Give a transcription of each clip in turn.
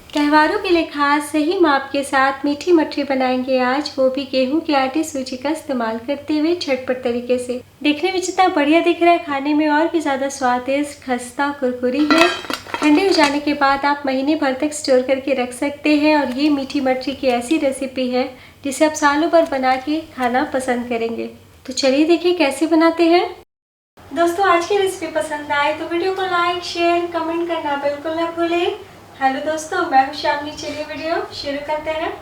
त्योहारों के लिए खास सही माप के साथ मीठी मठरी बनाएंगे आज, वो भी गेहूं के आटे सूजी का इस्तेमाल करते हुए झटपट तरीके से। देखने में जितना बढ़िया दिख रहा है, खाने में और भी ज्यादा स्वादिष्ट, खस्ता, कुरकुरी है। ठंडे हो जाने के बाद आप महीने भर तक स्टोर करके रख सकते हैं और ये मीठी मठरी की ऐसी रेसिपी है जिसे आप सालों भर बना के खाना पसंद करेंगे। तो चलिए देखिए कैसे बनाते हैं। दोस्तों, आज की रेसिपी पसंद आए तो वीडियो को लाइक, शेयर, कमेंट करना बिल्कुल ना भूलें। हेलो दोस्तों, मैं हूं शामली। चलिए वीडियो शुरू करते हैं।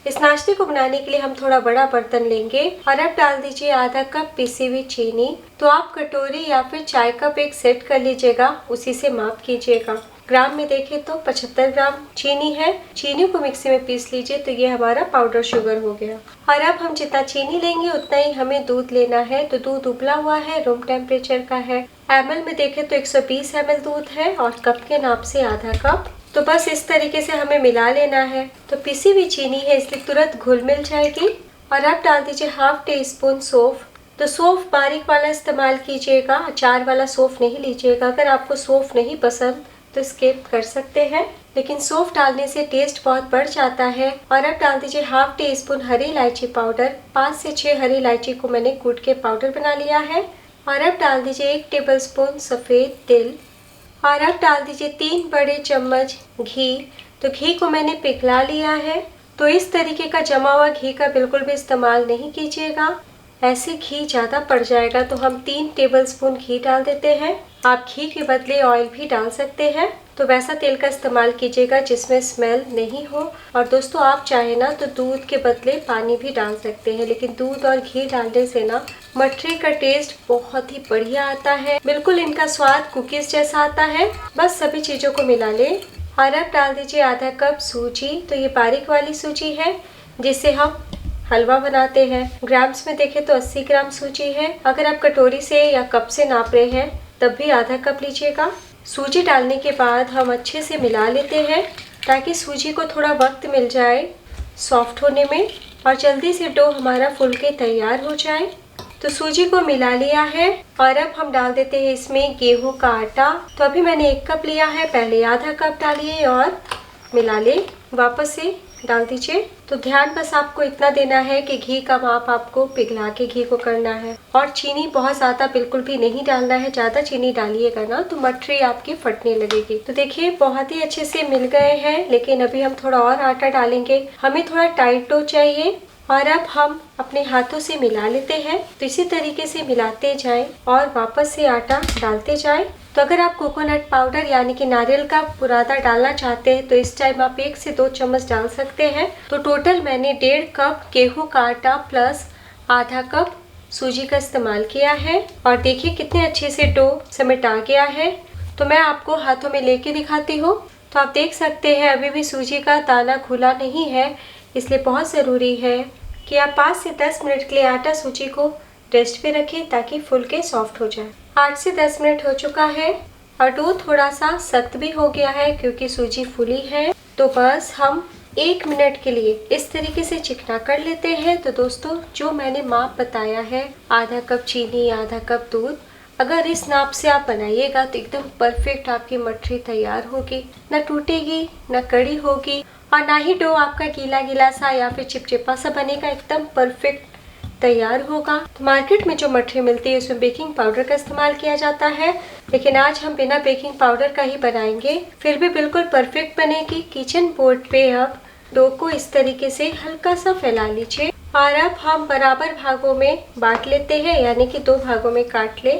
इस नाश्ते को बनाने के लिए हम थोड़ा बड़ा बर्तन लेंगे और अब डाल दीजिए आधा कप पिसी हुई चीनी। तो आप कटोरी या फिर चाय कप एक सेट कर लीजिएगा, उसी से माप कीजिएगा। ग्राम में देखें तो 75 ग्राम चीनी है। चीनी को मिक्सी में पीस लीजिए तो ये हमारा पाउडर शुगर हो गया। और अब हम जितना चीनी लेंगे उतना ही हमें दूध लेना है। तो दूध उबला हुआ है, रूम टेम्परेचर का है। ml में देखें तो 120 ml दूध है और कप के नाप से आधा कप। तो बस इस तरीके से हमें मिला लेना है। तो पिसी हुई चीनी है इसलिए तुरंत घुल मिल जाएगी। और अब डाल दीजिए हाफ टी स्पून सौंफ। तो सौंफ बारीक वाला इस्तेमाल कीजिएगा, अचार वाला सौंफ नहीं लीजिएगा। अगर आपको सौंफ नहीं पसंद तो स्किप कर सकते हैं, लेकिन सौंफ डालने से टेस्ट बहुत बढ़ जाता है। और अब डाल दीजिए हाफ टी स्पून हरी इलायची पाउडर। 5 से 6 हरी इलायची को मैंने कूट के पाउडर बना लिया है। और अब डाल दीजिए 1 टेबलस्पून सफ़ेद तिल। और अब डाल दीजिए 3 बड़े चम्मच घी। तो घी को मैंने पिघला लिया है। तो इस तरीके का जमा हुआ घी का बिल्कुल भी इस्तेमाल नहीं कीजिएगा, ऐसे घी ज़्यादा पड़ जाएगा। तो हम 3 टेबलस्पून घी डाल देते हैं। आप घी के बदले ऑयल भी डाल सकते हैं। तो वैसा तेल का इस्तेमाल कीजिएगा जिसमें स्मेल नहीं हो। और दोस्तों, आप चाहे ना तो दूध के बदले पानी भी डाल सकते हैं, लेकिन दूध और घी डालने से ना मठरी का टेस्ट बहुत ही बढ़िया आता है। बिल्कुल इनका स्वाद कुकीज जैसा आता है। बस सभी चीज़ों को मिला लें। और अब डाल दीजिए आधा कप सूजी। तो ये बारीक वाली सूजी है जिससे हम हलवा बनाते हैं। ग्राम्स में देखें तो 80 ग्राम सूजी है। अगर आप कटोरी से या कप से नाप रहे हैं तब भी आधा कप लीजिएगा। सूजी डालने के बाद हम अच्छे से मिला लेते हैं ताकि सूजी को थोड़ा वक्त मिल जाए सॉफ्ट होने में और जल्दी से डो हमारा फूल के तैयार हो जाए। तो सूजी को मिला लिया है और अब हम डाल देते हैं इसमें गेहूं का आटा। तो अभी मैंने 1 कप लिया है, पहले आधा कप डालिए और मिला ले। वापस से डाल दीजिए। तो ध्यान बस आपको इतना देना है कि घी का माप आपको पिघला के घी को करना है और चीनी बहुत ज़्यादा बिल्कुल भी नहीं डालना है। ज़्यादा चीनी डालिएगा ना तो मठरी आपकी फटने लगेगी। तो देखिए बहुत ही अच्छे से मिल गए हैं, लेकिन अभी हम थोड़ा और आटा डालेंगे। हमें थोड़ा टाइट डो चाहिए और अब हम अपने हाथों से मिला लेते हैं। तो इसी तरीके से मिलाते जाएं और वापस से आटा डालते जाएं। तो अगर आप कोकोनट पाउडर यानी कि नारियल का बुरादा डालना चाहते हैं तो इस टाइम आप 1 से 2 चम्मच डाल सकते हैं। तो टोटल मैंने 1.5 कप गेहूं का आटा प्लस आधा कप सूजी का इस्तेमाल किया है। और देखिए कितने अच्छे से डो समेट आ गया है। तो मैं आपको हाथों में लेके दिखाती हूँ। तो आप देख सकते हैं अभी भी सूजी का दाना खुला नहीं है, इसलिए बहुत ज़रूरी है कि आप 5 से 10 मिनट के लिए आटा सूजी को रेस्ट पे रखें ताकि फूल के सॉफ्ट हो जाए। 8 से 10 मिनट हो चुका है और डो थोड़ा सा सख्त भी हो गया है क्योंकि सूजी फूली है। तो बस हम 1 मिनट के लिए इस तरीके से चिकना कर लेते हैं। तो दोस्तों, जो मैंने माप बताया है आधा कप चीनी, आधा कप दूध, अगर इस नाप से आप बनाइएगा तो एकदम परफेक्ट आपकी मठरी तैयार होगी। ना टूटेगी, ना कड़ी होगी और ना ही डो आपका गीला गीला सा या फिर चिपचिपा सा बनेगा। एकदम परफेक्ट तैयार होगा। तो मार्केट में जो मठरी मिलती है उसमें बेकिंग पाउडर का इस्तेमाल किया जाता है, लेकिन आज हम बिना बेकिंग पाउडर का ही बनाएंगे, फिर भी बिल्कुल परफेक्ट बनेगी। किचन बोर्ड पे आप डो को इस तरीके से हल्का सा फैला लीजिए और अब हम बराबर भागों में बांट लेते हैं, यानी कि 2 भागों में काट ले।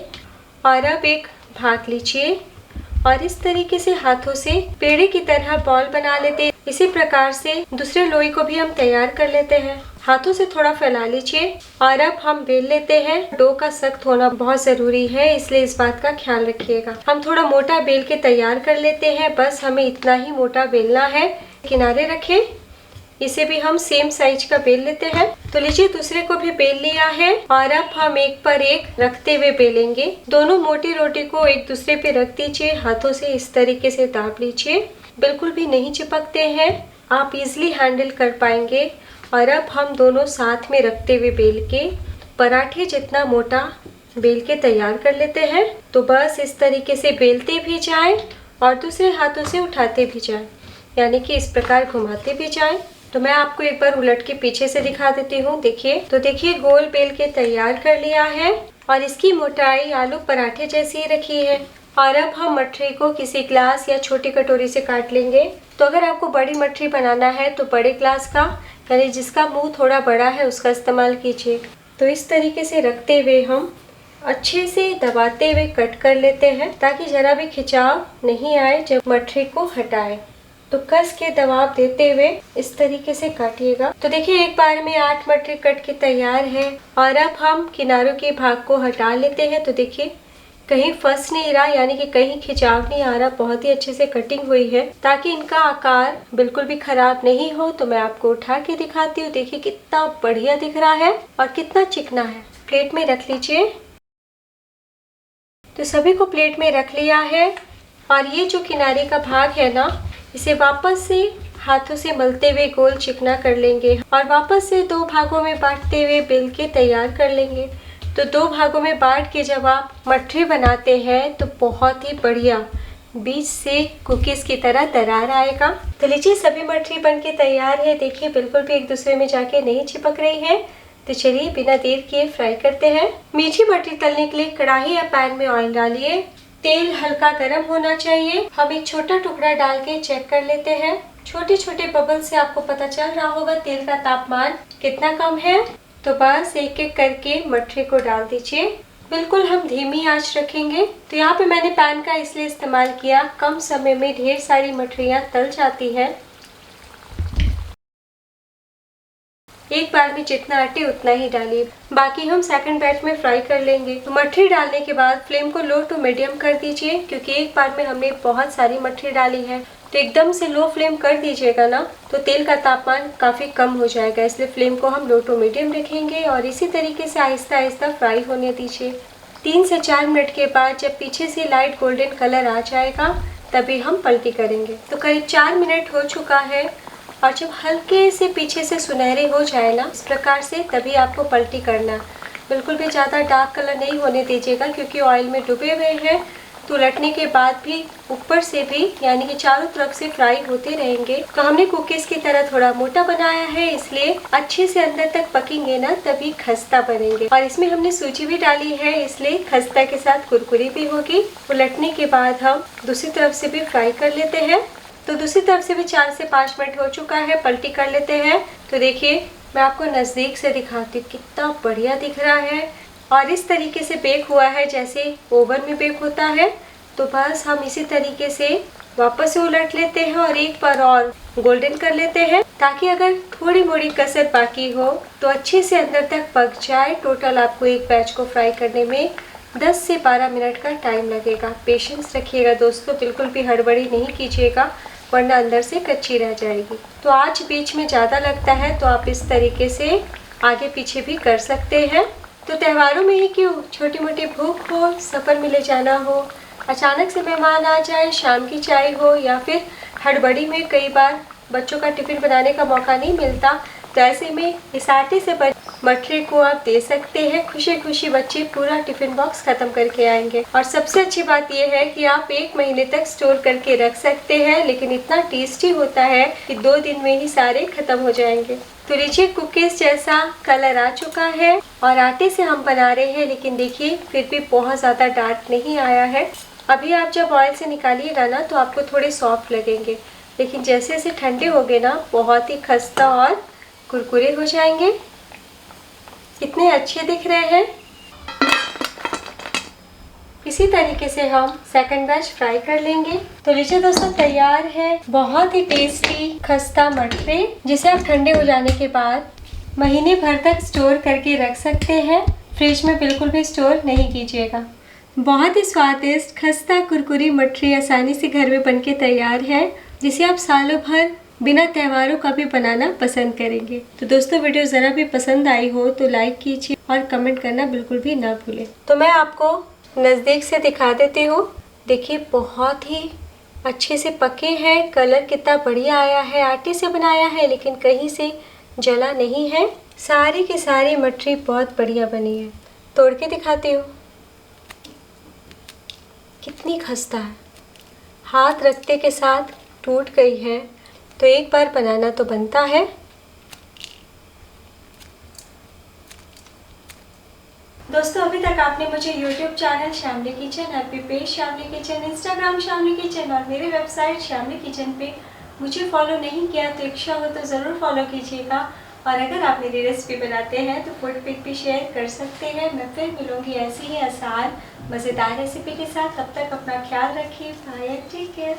और अब एक भाग लीजिए और इस तरीके से हाथों से पेड़े की तरह बॉल बना लेते हैं। इसी प्रकार से दूसरे लोई को भी हम तैयार कर लेते हैं। हाथों से थोड़ा फैला लीजिए और अब हम बेल लेते हैं। डो का सख्त होना बहुत जरूरी है, इसलिए इस बात का ख्याल रखिएगा। हम थोड़ा मोटा बेल के तैयार कर लेते हैं। बस हमें इतना ही मोटा बेलना है। किनारे रखें, इसे भी हम सेम साइज का बेल लेते हैं। तो लीजिए, दूसरे को भी बेल लिया है और अब हम एक पर एक रखते हुए बेलेंगे। दोनों मोटी रोटी को एक दूसरे पे रख दीजिए, हाथों से इस तरीके से दाब लीजिए। बिल्कुल भी नहीं चिपकते हैं, आप इजीली हैंडल कर पाएंगे। और अब हम दोनों साथ में रखते हुए बेल के पराठे जितना मोटा बेल के तैयार कर लेते हैं। तो बस इस तरीके से बेलते भी जाएं और दूसरे हाथों से उठाते भी जाएं। यानी कि इस प्रकार घुमाते भी जाएं। तो मैं आपको एक बार उलट के पीछे से दिखा देती हूँ। देखिए, तो देखिए गोल बेल के तैयार कर लिया है और इसकी मोटाई आलू पराठे जैसी रखी है। और अब हम मठरी को किसी ग्लास या छोटी कटोरी से काट लेंगे। तो अगर आपको बड़ी मठरी बनाना है तो बड़े ग्लास का, यानी जिसका मुंह थोड़ा बड़ा है, उसका इस्तेमाल कीजिए। तो इस तरीके से रखते हुए हम अच्छे से दबाते हुए कट कर लेते हैं ताकि जरा भी खिंचाव नहीं आए जब मठरी को हटाए। तो कस के दबाव देते हुए इस तरीके से काटिएगा। तो देखिए एक बार में 8 मठरी कट के तैयार है। और अब हम किनारों के भाग को हटा लेते हैं। तो देखिए कहीं फंस नहीं रहा, यानी कि कहीं खिंचाव नहीं आ रहा। बहुत ही अच्छे से कटिंग हुई है ताकि इनका आकार बिल्कुल भी खराब नहीं हो। तो मैं आपको उठा के दिखाती हूँ। देखिए कितना बढ़िया दिख रहा है और कितना चिकना है। प्लेट में रख लीजिए। तो सभी को प्लेट में रख लिया है। और ये जो किनारे का भाग है ना, इसे वापस से हाथों से मलते हुए गोल चिकना कर लेंगे और वापस से 2 भागों में बांटते हुए बेल के तैयार कर लेंगे। तो 2 भागों में बांट के जब आप मठरी बनाते हैं तो बहुत ही बढ़िया बीच से कुकीज की तरह दरार आएगा। तो लीजिए सभी मठरी बन के तैयार है। देखिए बिल्कुल भी एक दूसरे में जाके नहीं चिपक रही है। तो चलिए बिना देर किए फ्राई करते हैं। मीठी मठरी तलने के लिए कढ़ाई या पैन में ऑयल डालिए। तेल हल्का गर्म होना चाहिए। हम एक छोटा टुकड़ा डाल के चेक कर लेते हैं। छोटे छोटे बबल से आपको पता चल रहा होगा तेल का तापमान कितना कम है। तो बस एक एक करके मठरी को डाल दीजिए। बिल्कुल हम धीमी आंच रखेंगे। तो यहाँ पे मैंने पैन का इसलिए इस्तेमाल किया, कम समय में ढेर सारी मठरियाँ तल जाती है। एक बार में जितना आटे उतना ही डालिए, बाकी हम सेकंड बैच में फ्राई कर लेंगे। तो मठरी डालने के बाद फ्लेम को लो टू मीडियम कर दीजिए, क्योंकि एक बार में हमने बहुत सारी मठरी डाली है। तो एकदम से लो फ्लेम कर दीजिएगा ना तो तेल का तापमान काफी कम हो जाएगा, इसलिए फ्लेम को हम लो टू मीडियम रखेंगे और इसी तरीके से आहिस्ता आहिस्ता फ्राई होने दीजिए। 3 से 4 मिनट के बाद जब पीछे से लाइट गोल्डन कलर आ जाएगा तभी हम पलटी करेंगे। तो करीब 4 मिनट हो चुका है और जब हल्के से पीछे से सुनहरे हो जाए ना इस प्रकार से, तभी आपको पलटी करना। बिल्कुल भी ज़्यादा डार्क कलर नहीं होने दीजिएगा, क्योंकि ऑयल में डूबे हुए हैं। तो उलटने के बाद भी ऊपर से भी, यानी कि चारों तरफ से फ्राई होते रहेंगे। तो हमने कुकीज़ की तरह थोड़ा मोटा बनाया है, इसलिए अच्छे से अंदर तक पकेंगे ना तभी खस्ता बनेंगे। और इसमें हमने सूजी भी डाली है, इसलिए खस्ता के साथ कुरकुरी भी होगी। उलटने के बाद हम दूसरी तरफ से भी फ्राई कर लेते हैं। तो दूसरी तरफ से भी 4 से 5 मिनट हो चुका है, पलटी कर लेते हैं। तो देखिए मैं आपको नज़दीक से दिखाती हूँ, कितना बढ़िया दिख रहा है और इस तरीके से बेक हुआ है जैसे ओवन में बेक होता है। तो बस हम इसी तरीके से वापस से उलट लेते हैं और एक बार और गोल्डन कर लेते हैं, ताकि अगर थोड़ी मोड़ी कसर बाकी हो तो अच्छे से अंदर तक पक जाए। टोटल आपको एक बैच को फ्राई करने में 10 से 12 मिनट का टाइम लगेगा। पेशेंस रखिएगा दोस्तों, बिल्कुल भी हड़बड़ी नहीं कीजिएगा, वरना अंदर से कच्ची रह जाएगी। तो आज बीच में ज़्यादा लगता है तो आप इस तरीके से आगे पीछे भी कर सकते हैं। तो त्योहारों में ही क्यों, छोटी मोटी भूख हो, सफ़र में ले जाना हो, अचानक से मेहमान आ जाए, शाम की चाय हो, या फिर हड़बड़ी में कई बार बच्चों का टिफ़िन बनाने का मौका नहीं मिलता, तो ऐसे में इस आटे से मठरी को आप दे सकते हैं। खुशी खुशी बच्चे पूरा टिफ़िन बॉक्स ख़त्म करके आएंगे। और सबसे अच्छी बात यह है कि आप 1 महीने तक स्टोर करके रख सकते हैं, लेकिन इतना टेस्टी होता है कि 2 दिन में ही सारे ख़त्म हो जाएंगे। तो लीजिए कुकीज़ जैसा कलर आ चुका है और आटे से हम बना रहे हैं, लेकिन देखिए फिर भी बहुत ज़्यादा डार्क नहीं आया है। अभी आप जब ऑयल से निकालिएगा ना तो आपको थोड़े सॉफ्ट लगेंगे, लेकिन जैसे जैसे ठंडे हो गए ना बहुत ही खस्ता और कुरकुरे हो जाएंगे। कितने अच्छे दिख रहे हैं। इसी तरीके से हम सेकंड बैच फ्राई कर लेंगे। तो लीजिए दोस्तों तैयार है बहुत ही टेस्टी खस्ता मठरी, जिसे आप ठंडे हो जाने के बाद महीने भर तक स्टोर करके रख सकते हैं। फ्रिज में बिल्कुल भी स्टोर नहीं कीजिएगा। बहुत ही स्वादिष्ट खस्ता कुरकुरी मठरी आसानी से घर में बनके तैयार है, जिसे आप सालों भर बिना त्योहारों का भी बनाना पसंद करेंगे। तो दोस्तों वीडियो ज़रा भी पसंद आई हो तो लाइक कीजिए और कमेंट करना बिल्कुल भी ना भूलें। तो मैं आपको नज़दीक से दिखा देती हूँ। देखिए बहुत ही अच्छे से पके हैं, कलर कितना बढ़िया आया है। आटे से बनाया है लेकिन कहीं से जला नहीं है। सारी की सारी मठरी बहुत बढ़िया बनी है। तोड़ के दिखाती हूँ, कितनी खस्ता है, हाथ रखते के साथ टूट गई है तो एक बार बनाना तो बनता है। दोस्तों, अभी तक आपने मुझे YouTube चैनल श्यामली किचन, हैप्पी पेज श्यामली किचन, इंस्टाग्राम श्यामली किचन और मेरी वेबसाइट श्यामली किचन पे मुझे फॉलो नहीं किया तो इच्छा हो तो ज़रूर फॉलो कीजिएगा। और अगर आप मेरी रेसिपी बनाते हैं तो फूड पिक भी शेयर कर सकते हैं। मैं फिर मिलूंगी ऐसी ही आसान मज़ेदार रेसिपी के साथ। तब तक अपना ख्याल रखिए। Bye, take care.